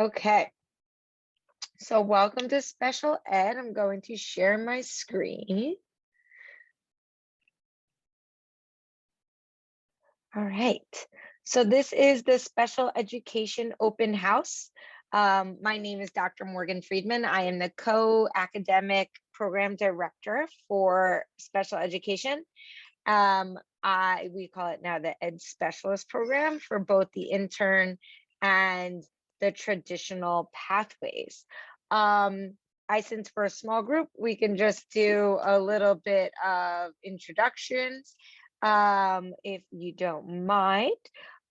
Okay, so welcome to Special Ed. I'm going to share my screen. All right, so this is the Special Education Open House. My name is Dr. Morgan Friedman. I am the co-academic program director for special education. We call it now the Ed Specialist program for both the intern and the traditional pathways. Since we're a small group, we can just do a little bit of introductions, if you don't mind.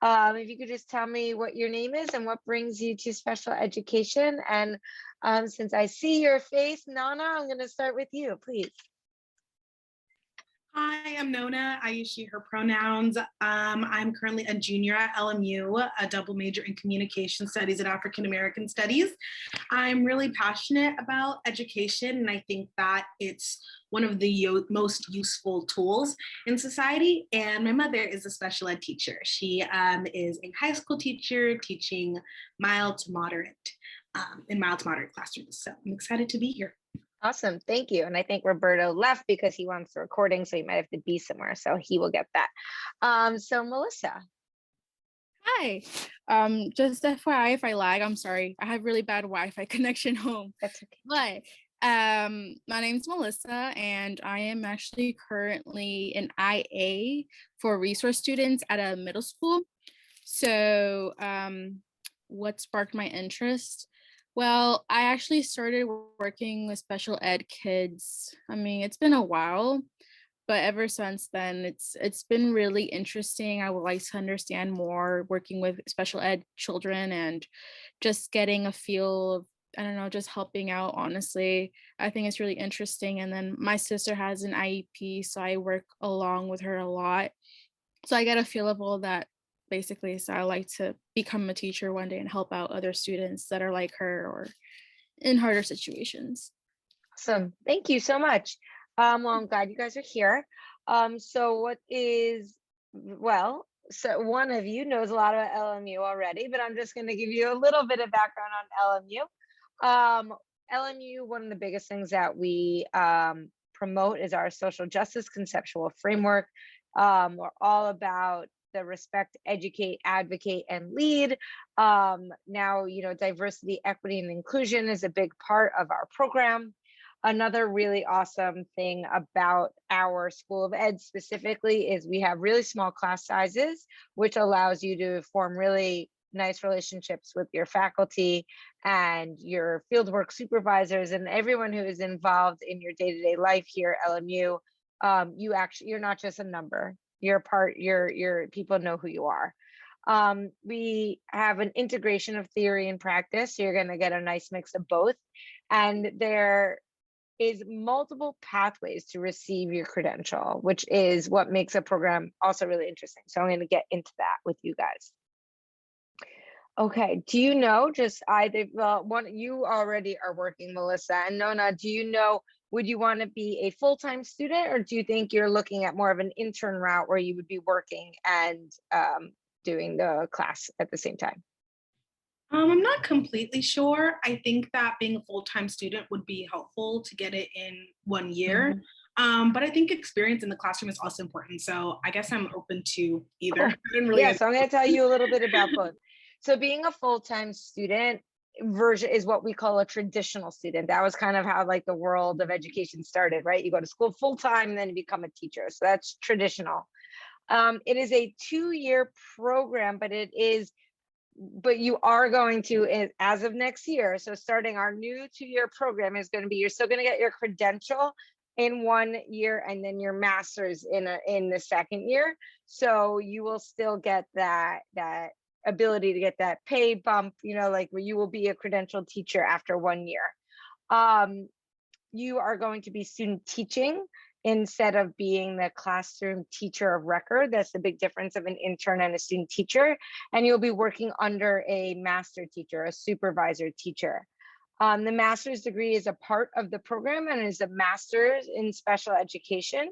If you could just tell me what your name is and what brings you to special education. And since I see your face, Nana, I'm going to start with you, please. Hi, I'm Nona. I use she, her pronouns. I'm currently a junior at LMU, a double major in communication studies and African American studies. I'm really passionate about education, and I think that it's one of the most useful tools in society. And my mother is a special ed teacher. She is a high school teacher teaching mild to moderate in mild to moderate classrooms. So I'm excited to be here. Awesome, thank you. And I think Roberto left because he wants the recording, so he might have to be somewhere, so he will get that. So Melissa. Hi, just FYI if I lag, I'm sorry. I have really bad Wi-Fi connection home. That's okay. But my name is Melissa, and I am actually currently an IA for resource students at a middle school. So what sparked my interest? Well, I actually started working with special ed kids. I mean, it's been a while, but ever since then, it's been really interesting. I would like to understand more working with special ed children and just getting a feel of, I don't know, just helping out, honestly. I think it's really interesting. And then my sister has an IEP, so I work along with her a lot. So I get a feel of all that basically. So I like to become a teacher one day and help out other students that are like her or in harder situations. Awesome, thank you so much. Well, I'm glad you guys are here. So one of you knows a lot about LMU already, but I'm just going to give you a little bit of background on LMU. LMU, one of the biggest things that we promote is our social justice conceptual framework. We're all about the respect, educate, advocate, and lead. Now, diversity, equity, and inclusion is a big part of our program. Another really awesome thing about our School of Ed specifically is we have really small class sizes, which allows you to form really nice relationships with your faculty and your fieldwork supervisors and everyone who is involved in your day-to-day life here at LMU. You're not just a number. You're part, your people know who you are. We have an integration of theory and practice. So you're going to get a nice mix of both. And there is multiple pathways to receive your credential, which is what makes a program also really interesting. So I'm going to get into that with you guys. Okay, do you know, just either, you already are working, Melissa, and Nona, do you know, would you want to be a full-time student, or do you think you're looking at more of an intern route where you would be working and doing the class at the same time? I'm not completely sure. I think that being a full-time student would be helpful to get it in 1 year. But I think experience in the classroom is also important. So I guess I'm open to either. Yeah, so I'm going to tell you a little bit about both. So being a full-time student version is what we call a traditional student. That was kind of how like the world of education started, right? You go to school full-time and then you become a teacher. So that's traditional. It is a 2-year program, but you are going to, as of next year, so starting our new 2-year program is going to be, you're still going to get your credential in 1 year and then your master's in the second year. So you will still get that ability to get that pay bump, like where you will be a credentialed teacher after 1 year. You are going to be student teaching instead of being the classroom teacher of record. That's the big difference of an intern and a student teacher. And you'll be working under a master teacher, a supervisor teacher. The master's degree is a part of the program and is a master's in special education.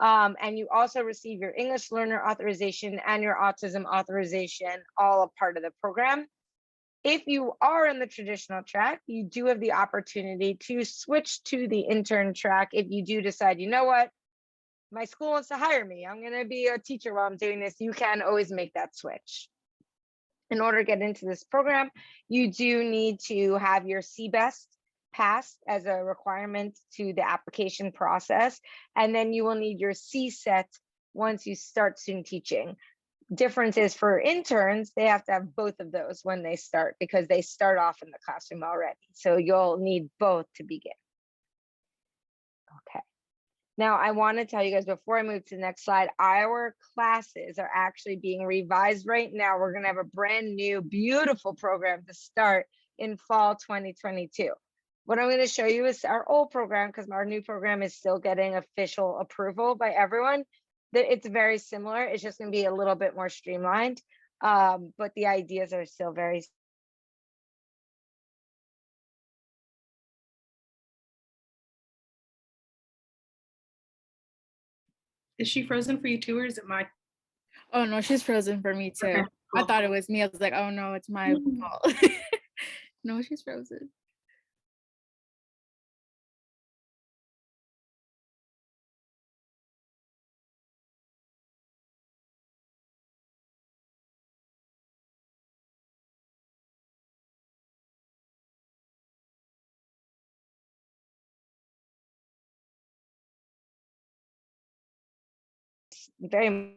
And you also receive your English learner authorization and your autism authorization, all a part of the program. If you are in the traditional track, you do have the opportunity to switch to the intern track if you do decide, you know what, my school wants to hire me, I'm going to be a teacher while I'm doing this. You can always make that switch. In order to get into this program, you do need to have your CBEST passed as a requirement to the application process, and then you will need your CSET once you start student teaching. Difference is for interns, they have to have both of those when they start because they start off in the classroom already. So you'll need both to begin. Okay. Now, I want to tell you guys before I move to the next slide, our classes are actually being revised right now. We're going to have a brand new, beautiful program to start in fall 2022. What I'm going to show you is our old program because our new program is still getting official approval by everyone. It's very similar. It's just going to be a little bit more streamlined, but the ideas are still very. Is she frozen for you too, or is it my? Oh no, she's frozen for me too. Okay, I cool. thought it was me. I was like, oh no, it's my fault. No, she's frozen. Very.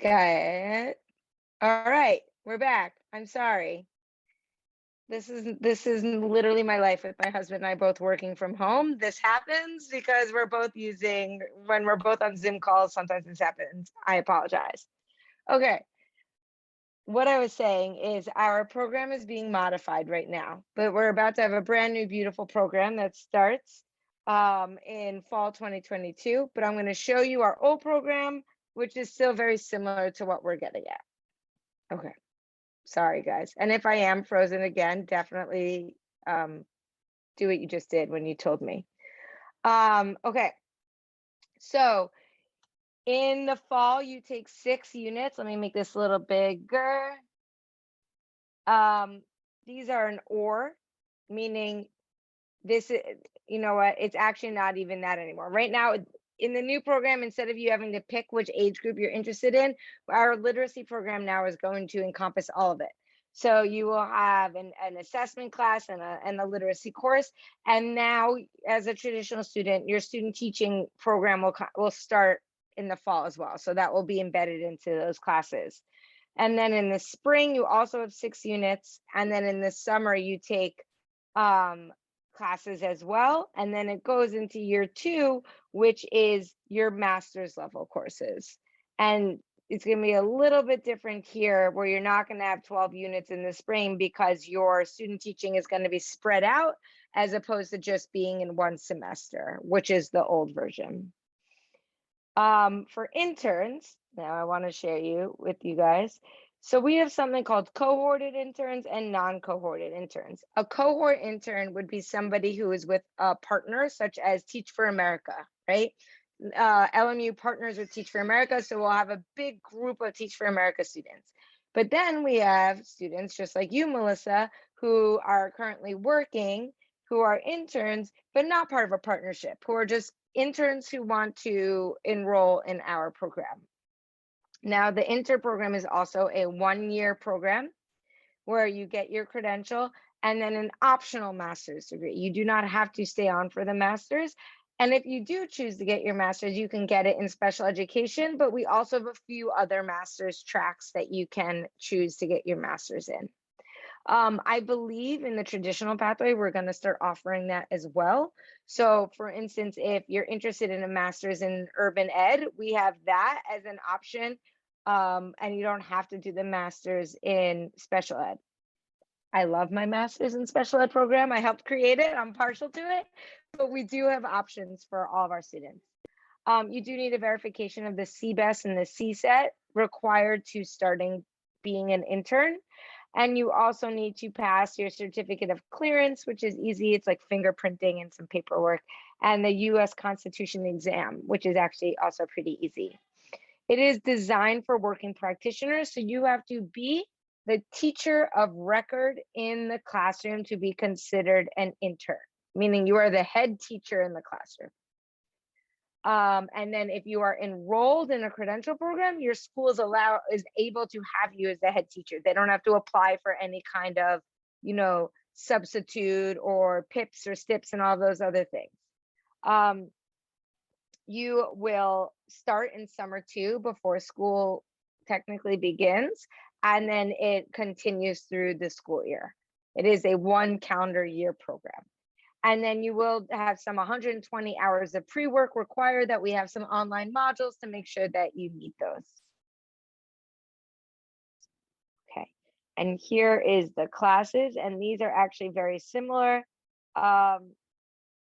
Got it. All right, we're back. I'm sorry. This is literally my life with my husband and I both working from home. This happens because we're both when we're both on Zoom calls, sometimes this happens. I apologize. Okay. What I was saying is our program is being modified right now, but we're about to have a brand new, beautiful program that starts in fall 2022. But I'm going to show you our old program, which is still very similar to what we're getting at. Okay. Sorry, guys. And if I am frozen again, definitely do what you just did when you told me. Okay. So in the fall, you take 6 units. Let me make this a little bigger. These are an or, meaning this is, you know what, it's actually not even that anymore. Right now, in the new program, instead of you having to pick which age group you're interested in, our literacy program now is going to encompass all of it. So you will have an assessment class and a literacy course. And now, as a traditional student, your student teaching program will start in the fall as well. So that will be embedded into those classes. And then in the spring, you also have 6 units. And then in the summer, you take classes as well. And then it goes into year 2, which is your master's level courses. And it's going to be a little bit different here where you're not going to have 12 units in the spring because your student teaching is going to be spread out as opposed to just being in one semester, which is the old version. For interns, now I want to share with you guys. So we have something called cohorted interns and non-cohorted interns. A cohort intern would be somebody who is with a partner such as Teach for America, right? LMU partners with Teach for America, so we'll have a big group of Teach for America students. But then we have students just like you, Melissa, who are currently working, who are interns, but not part of a partnership, who are just interns who want to enroll in our program. Now, the intern program is also a 1-year program where you get your credential and then an optional master's degree. You do not have to stay on for the master's. And if you do choose to get your master's, you can get it in special education, but we also have a few other master's tracks that you can choose to get your master's in. I believe in the traditional pathway, we're going to start offering that as well. So for instance, if you're interested in a master's in urban ed, we have that as an option. And you don't have to do the master's in special ed. I love my master's in special ed program. I helped create it. I'm partial to it, but we do have options for all of our students. You do need a verification of the CBEST and the CSET required to starting being an intern. And you also need to pass your certificate of clearance, which is easy. It's like fingerprinting and some paperwork, and the US Constitution exam, which is actually also pretty easy. It is designed for working practitioners, so you have to be the teacher of record in the classroom to be considered an intern, meaning you are the head teacher in the classroom. And then if you are enrolled in a credential program, your school is able to have you as the head teacher. They don't have to apply for any kind of, substitute or PIPs or STIPs and all those other things. You will start in summer 2 before school technically begins, and then it continues through the school year. It is a 1 calendar year program. And then you will have some 120 hours of pre-work required that we have some online modules to make sure that you meet those. Okay, and here is the classes, and these are actually very similar.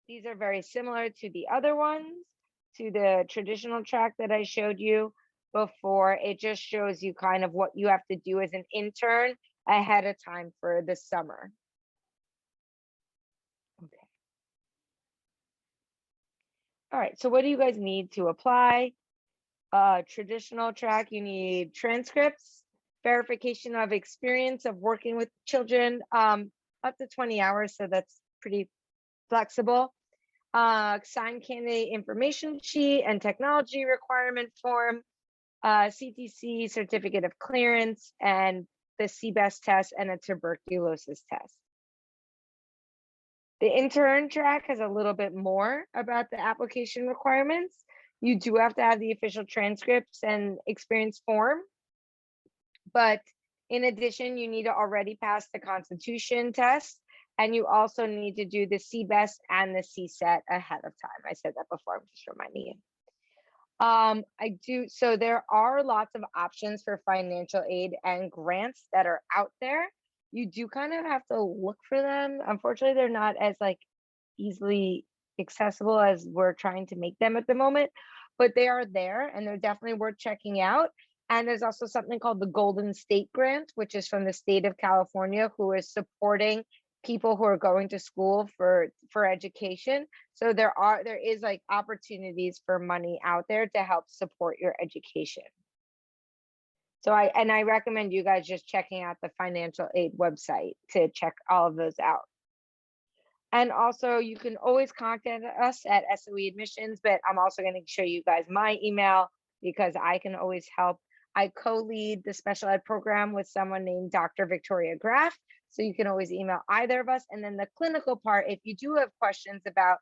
These are very similar to the other ones, to the traditional track that I showed you before. It just shows you kind of what you have to do as an intern ahead of time for the summer. Okay. All right, so what do you guys need to apply? Traditional track, you need transcripts, verification of experience of working with children, up to 20 hours, so that's pretty flexible. Signed candidate information sheet and technology requirement form, CTC certificate of clearance, and the CBEST test and a tuberculosis test. The intern track has a little bit more about the application requirements. You do have to have the official transcripts and experience form, but in addition, you need to already pass the Constitution test, and you also need to do the CBEST and the CSET ahead of time. I said that before, I'm just reminding you. So there are lots of options for financial aid and grants that are out there. You do kind of have to look for them. Unfortunately, they're not as easily accessible as we're trying to make them at the moment, but they are there and they're definitely worth checking out. And there's also something called the Golden State Grant, which is from the state of California, who is supporting people who are going to school for education. So there is opportunities for money out there to help support your education. So I recommend you guys just checking out the financial aid website to check all of those out. And also you can always contact us at SOE Admissions, but I'm also going to show you guys my email because I can always help. I co-lead the special ed program with someone named Dr. Victoria Graff. So you can always email either of us. And then the clinical part, if you do have questions about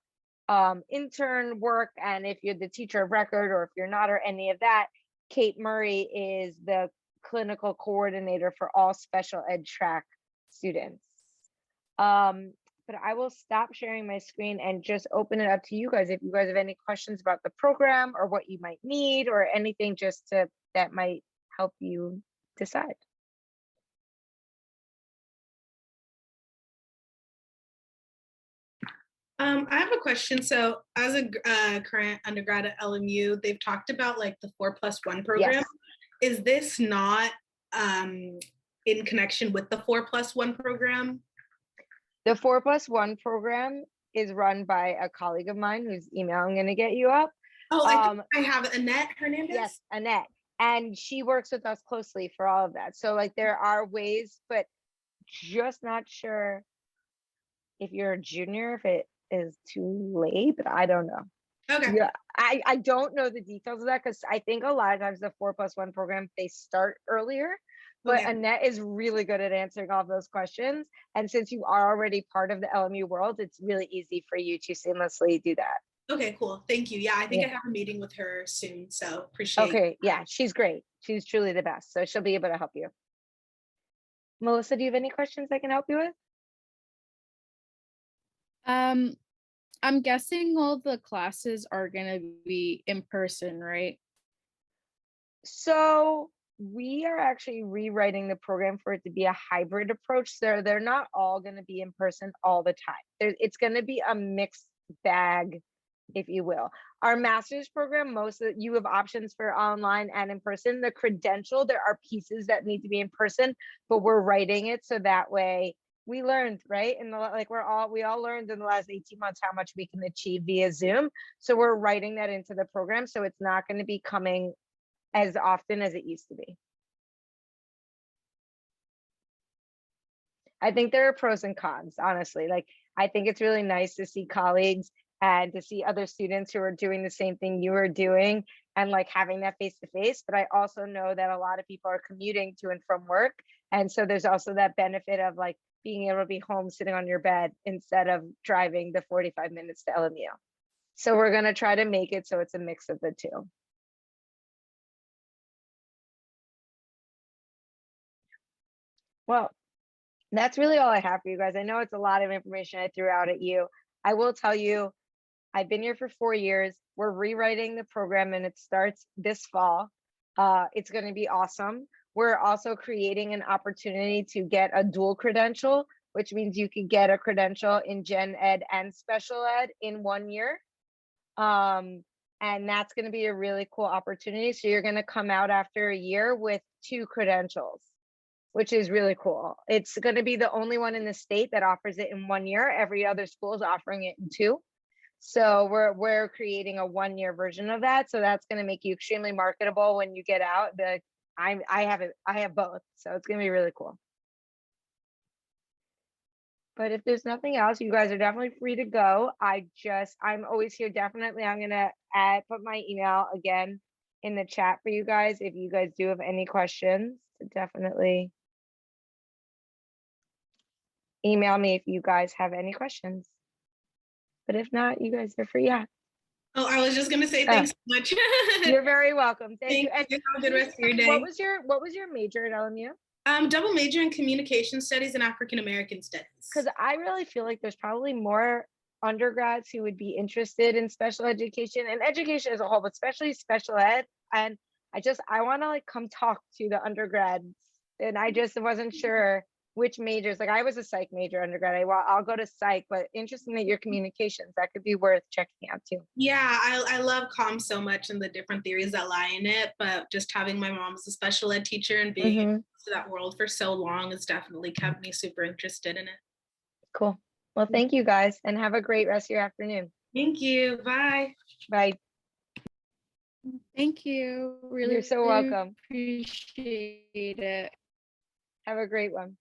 intern work, and if you're the teacher of record or if you're not, or any of that, Kate Murray is the clinical coordinator for all special ed track students. But I will stop sharing my screen and just open it up to you guys. If you guys have any questions about the program or what you might need or anything that might help you decide. I have a question. So as a current undergrad at LMU, they've talked about the 4+1 program. Yes. Is this not in connection with the 4+1 program? The 4+1 program is run by a colleague of mine whose email I'm going to get you up. Oh, I think I have Annette Hernandez. Yes, Annette. And she works with us closely for all of that. So there are ways, but just not sure if you're a junior, if it is too late, but I don't know. Okay. Yeah, I don't know the details of that because I think a lot of times the 4+1 program, they start earlier, but Okay. Annette is really good at answering all those questions. And since you are already part of the LMU world, it's really easy for you to seamlessly do that. Okay, cool. Thank you. Yeah, I think I have a meeting with her soon, so appreciate it. Okay, yeah, she's great. She's truly the best. So she'll be able to help you. Melissa, do you have any questions I can help you with? I'm guessing all the classes are gonna be in person, right? So we are actually rewriting the program for it to be a hybrid approach. They're not all going to be in person all the time. It's going to be a mixed bag if you will. Our master's program, most of you have options for online and in person. The credential, there are pieces that need to be in person, but we're writing it so that way we learned, right? And like we all learned in the last 18 months how much we can achieve via Zoom. So we're writing that into the program. So it's not going to be coming as often as it used to be. I think there are pros and cons, honestly. Like, I think it's really nice to see colleagues and to see other students who are doing the same thing you are doing and like having that face to face. But I also know that a lot of people are commuting to and from work. And so there's also that benefit of like being able to be home sitting on your bed instead of driving the 45 minutes to LMU. So we're going to try to make it so it's a mix of the two. Well, that's really all I have for you guys. I know it's a lot of information I threw out at you. I will tell you, I've been here for 4 years. We're rewriting the program and it starts this fall. It's going to be awesome. We're also creating an opportunity to get a dual credential, which means you could get a credential in gen ed and special ed in 1 year. And that's going to be a really cool opportunity. So you're going to come out after a year with 2 credentials, which is really cool. It's going to be the only one in the state that offers it in 1 year. Every other school is offering it in 2. So we're creating a 1 year version of that. So that's going to make you extremely marketable when you get out. I have both. So it's going to be really cool. But if there's nothing else, you guys are definitely free to go. I'm always here. Definitely. I'm going to put my email again in the chat for you guys. If you guys do have any questions, definitely email me if you guys have any questions. But if not, you guys are free. Yeah. Oh, I was just gonna say thanks so much. You're very welcome. Thank you. And have a good rest of your day. What was your major at LMU? Double major in communication studies and African American studies. Because I really feel like there's probably more undergrads who would be interested in special education and education as a whole, but especially special ed. And I want to like come talk to the undergrads, and I just wasn't sure which majors. Like I was a psych major undergrad. I'll go to psych, but interesting that your communications, that could be worth checking out too. Yeah, I love comm so much and the different theories that lie in it, but just having my mom as a special ed teacher and being exposed to that world for so long has definitely kept me super interested in it. Cool. Well, thank you guys and have a great rest of your afternoon. Thank you. Bye. Bye. Thank you. Really, You're so welcome. Appreciate it. Have a great one.